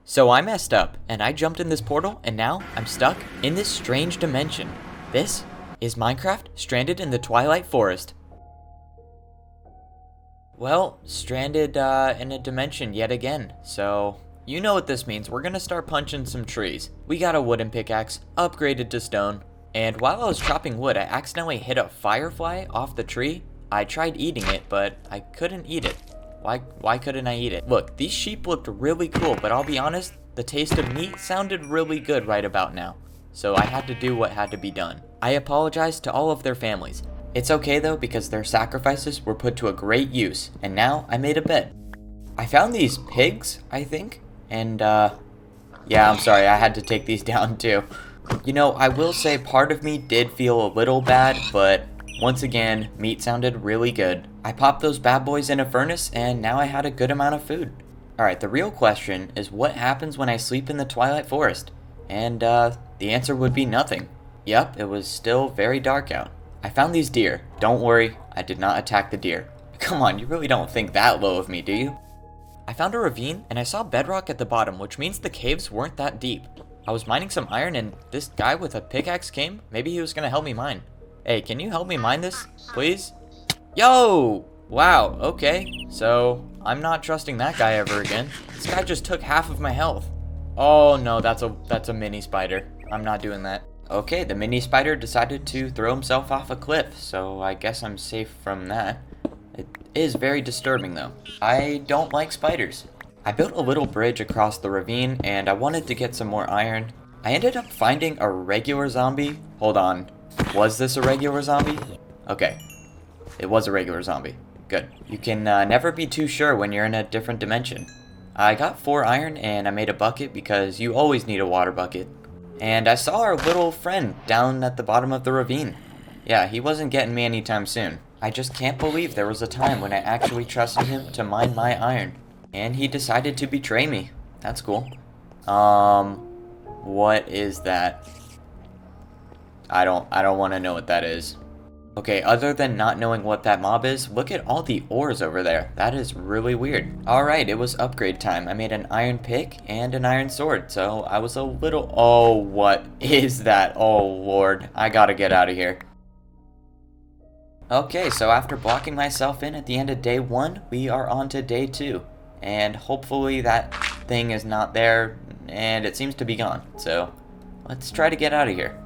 So I messed up, and I jumped in this portal, and now I'm stuck in this strange dimension. This is Minecraft stranded in the Twilight Forest. Well, stranded in a dimension yet again, so you know what this means. We're gonna start punching some trees. We got a wooden pickaxe, upgraded to stone, and while I was chopping wood, I accidentally hit a firefly off the tree. I tried eating it, but I couldn't eat it. Why couldn't I eat it? Look, these sheep looked really cool, but I'll be honest, the taste of meat sounded really good right about now. So I had to do what had to be done. I apologize to all of their families. It's okay though, because their sacrifices were put to a great use, and now I made a bed. I found these pigs, I think, and yeah, I'm sorry, I had to take these down too. You know, I will say part of me did feel a little bad, but once again, meat sounded really good. I popped those bad boys in a furnace, and now I had a good amount of food. Alright, the real question is what happens when I sleep in the Twilight Forest? And the answer would be nothing. Yep, it was still very dark out. I found these deer. Don't worry, I did not attack the deer. Come on, you really don't think that low of me, do you? I found a ravine, and I saw bedrock at the bottom, which means the caves weren't that deep. I was mining some iron, and this guy with a pickaxe came. Maybe he was gonna help me mine. Hey, can you help me mine this, please? Yo! Wow, okay. So, I'm not trusting that guy ever again. This guy just took half of my health. Oh no, that's a mini spider. I'm not doing that. Okay, the mini spider decided to throw himself off a cliff, so I guess I'm safe from that. It is very disturbing though. I don't like spiders. I built a little bridge across the ravine, and I wanted to get some more iron. I ended up finding a regular zombie. Hold on. Was this a regular zombie? Okay. It was a regular zombie. Good. You can never be too sure when you're in a different dimension. I got 4 iron and I made a bucket because you always need a water bucket. And I saw our little friend down at the bottom of the ravine. Yeah, he wasn't getting me anytime soon. I just can't believe there was a time when I actually trusted him to mine my iron. And he decided to betray me. That's cool. What is that? I don't want to know what that is. Okay, other than not knowing what that mob is, look at all the ores over there. That is really weird. Alright, it was upgrade time. I made an iron pick and an iron sword, so I was a little... Oh, what is that? Oh, Lord. I gotta get out of here. Okay, so after blocking myself in at the end of day 1, we are on to day 2. And hopefully that thing is not there, and it seems to be gone. So, let's try to get out of here.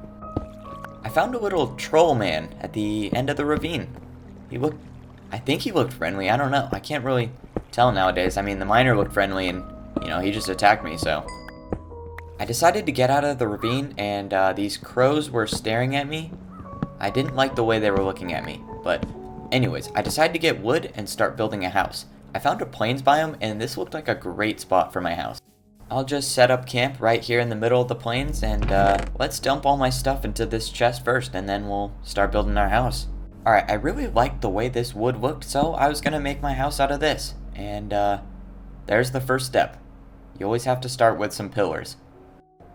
I found a little troll man at the end of the ravine. I think he looked friendly, I don't know. I can't really tell nowadays. I mean, the miner looked friendly and, you know, he just attacked me, so. I decided to get out of the ravine, and these crows were staring at me. I didn't like the way they were looking at me, but anyways, I decided to get wood and start building a house. I found a plains biome, and this looked like a great spot for my house. I'll just set up camp right here in the middle of the plains, and let's dump all my stuff into this chest first, and then we'll start building our house. Alright, I really liked the way this wood looked, so I was gonna make my house out of this. And there's the first step. You always have to start with some pillars.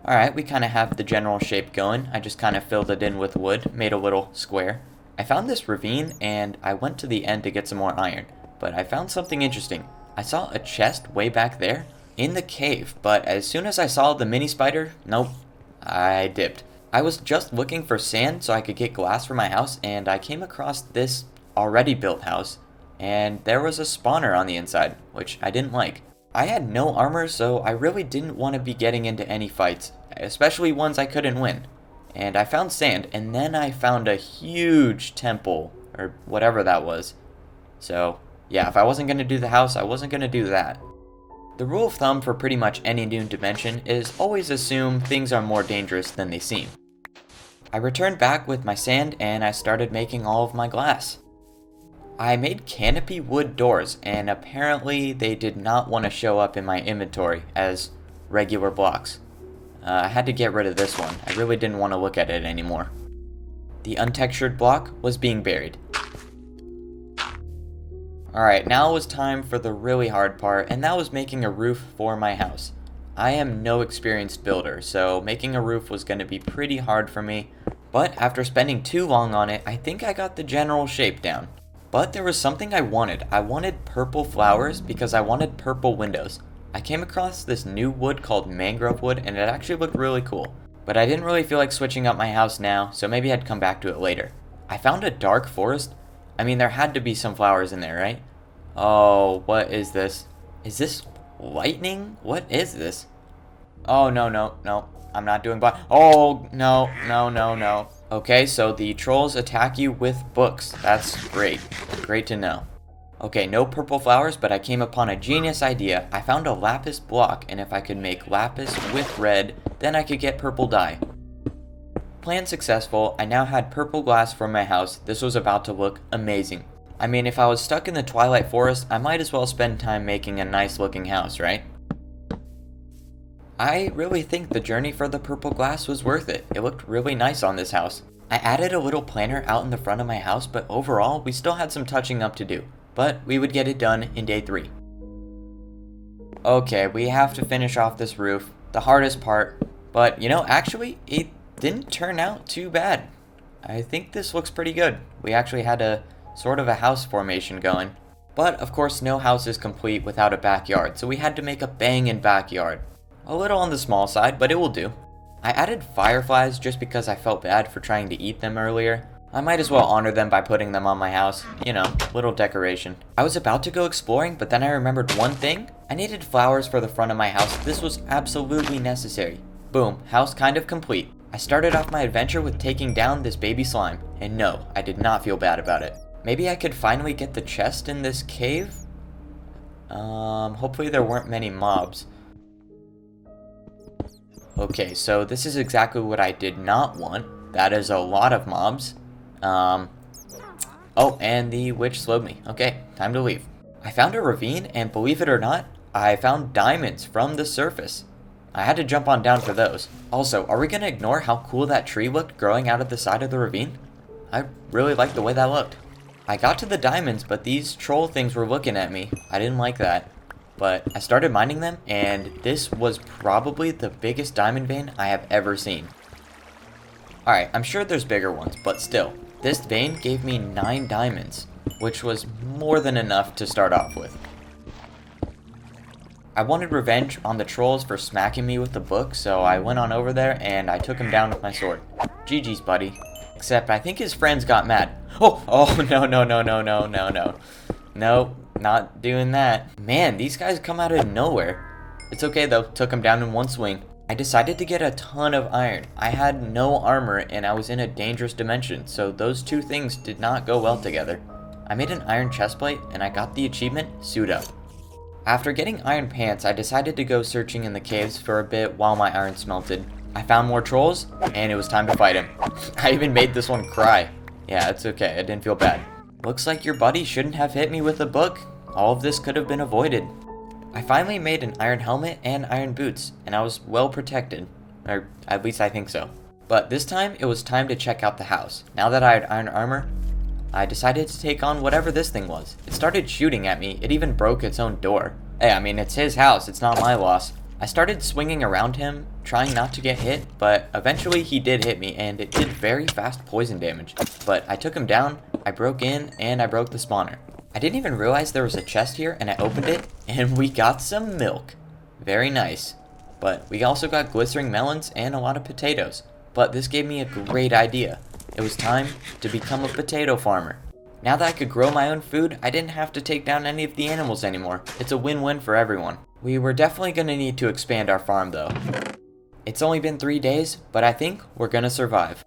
Alright, we kind of have the general shape going. I just kind of filled it in with wood, made a little square. I found this ravine, and I went to the end to get some more iron. But I found something interesting. I saw a chest way back there in the cave, but as soon as I saw the mini spider, nope, I dipped. I was just looking for sand so I could get glass for my house, and I came across this already built house, and there was a spawner on the inside, which I didn't like. I had no armor, so I really didn't want to be getting into any fights, especially ones I couldn't win. And I found sand, and then I found a huge temple, or whatever that was. So, yeah, if I wasn't going to do the house, I wasn't going to do that. The rule of thumb for pretty much any new dimension is always assume things are more dangerous than they seem. I returned back with my sand and I started making all of my glass. I made canopy wood doors, and apparently they did not want to show up in my inventory as regular blocks. I had to get rid of this one. I really didn't want to look at it anymore. The untextured block was being buried. Alright, now it was time for the really hard part, and that was making a roof for my house. I am no experienced builder, so making a roof was going to be pretty hard for me, but after spending too long on it, I think I got the general shape down. But there was something I wanted. I wanted purple flowers because I wanted purple windows. I came across this new wood called mangrove wood, and it actually looked really cool. But I didn't really feel like switching up my house now, so maybe I'd come back to it later. I found a dark forest. I mean, there had to be some flowers in there, right? Oh, what is this? Is this lightning? What is this? Oh, no, no, no. I'm not doing black. Oh, no, no, no, no. Okay, so the trolls attack you with books. That's great. Great to know. Okay, no purple flowers, but I came upon a genius idea. I found a lapis block, and if I could make lapis with red, then I could get purple dye. Plan successful. I now had purple glass for my house. This was about to look amazing. I mean, if I was stuck in the Twilight Forest, I might as well spend time making a nice looking house, right? I really think the journey for the purple glass was worth it. It looked really nice on this house. I added a little planter out in the front of my house, but overall, we still had some touching up to do. But we would get it done in day 3. Okay, we have to finish off this roof, the hardest part. But, you know, actually, it didn't turn out too bad. I think this looks pretty good. We actually had a sort of a house formation going. But, of course, no house is complete without a backyard, so we had to make a bangin' backyard. A little on the small side, but it will do. I added fireflies just because I felt bad for trying to eat them earlier. I might as well honor them by putting them on my house. You know, little decoration. I was about to go exploring, but then I remembered one thing. I needed flowers for the front of my house. This was absolutely necessary. Boom, house kind of complete. I started off my adventure with taking down this baby slime. And no, I did not feel bad about it. Maybe I could finally get the chest in this cave? Hopefully there weren't many mobs. Okay, so this is exactly what I did not want. That is a lot of mobs. Oh, and the witch slowed me. Okay, time to leave. I found a ravine, and believe it or not, I found diamonds from the surface. I had to jump on down for those. Also, are we going to ignore how cool that tree looked growing out of the side of the ravine? I really liked the way that looked. I got to the diamonds, but these troll things were looking at me. I didn't like that. But I started mining them, and this was probably the biggest diamond vein I have ever seen. Alright, I'm sure there's bigger ones, but still. This vein gave me 9 diamonds, which was more than enough to start off with. I wanted revenge on the trolls for smacking me with the book, so I went on over there and I took him down with my sword. GG's, buddy. Except I think his friends got mad. Oh, no, no, no, no, no, no, no. No, not doing that. Man, these guys come out of nowhere. It's okay though, took him down in one swing. I decided to get a ton of iron. I had no armor and I was in a dangerous dimension, so those two things did not go well together. I made an iron chestplate and I got the achievement, Suit Up. After getting iron pants, I decided to go searching in the caves for a bit while my iron smelted. I found more trolls, and it was time to fight him. I even made this one cry. Yeah, it's okay, I didn't feel bad. Looks like your buddy shouldn't have hit me with a book. All of this could have been avoided. I finally made an iron helmet and iron boots, and I was well protected. Or at least I think so. But this time, it was time to check out the house. Now that I had iron armor, I decided to take on whatever this thing was. It started shooting at me, it even broke its own door. Hey, I mean, it's his house, it's not my loss. I started swinging around him, trying not to get hit, but eventually he did hit me, and it did very fast poison damage. But I took him down, I broke in, and I broke the spawner. I didn't even realize there was a chest here, and I opened it, and we got some milk. Very nice. But we also got glistering melons and a lot of potatoes. But this gave me a great idea. It was time to become a potato farmer. Now that I could grow my own food, I didn't have to take down any of the animals anymore. It's a win-win for everyone. We were definitely going to need to expand our farm though. It's only been 3 days, but I think we're going to survive.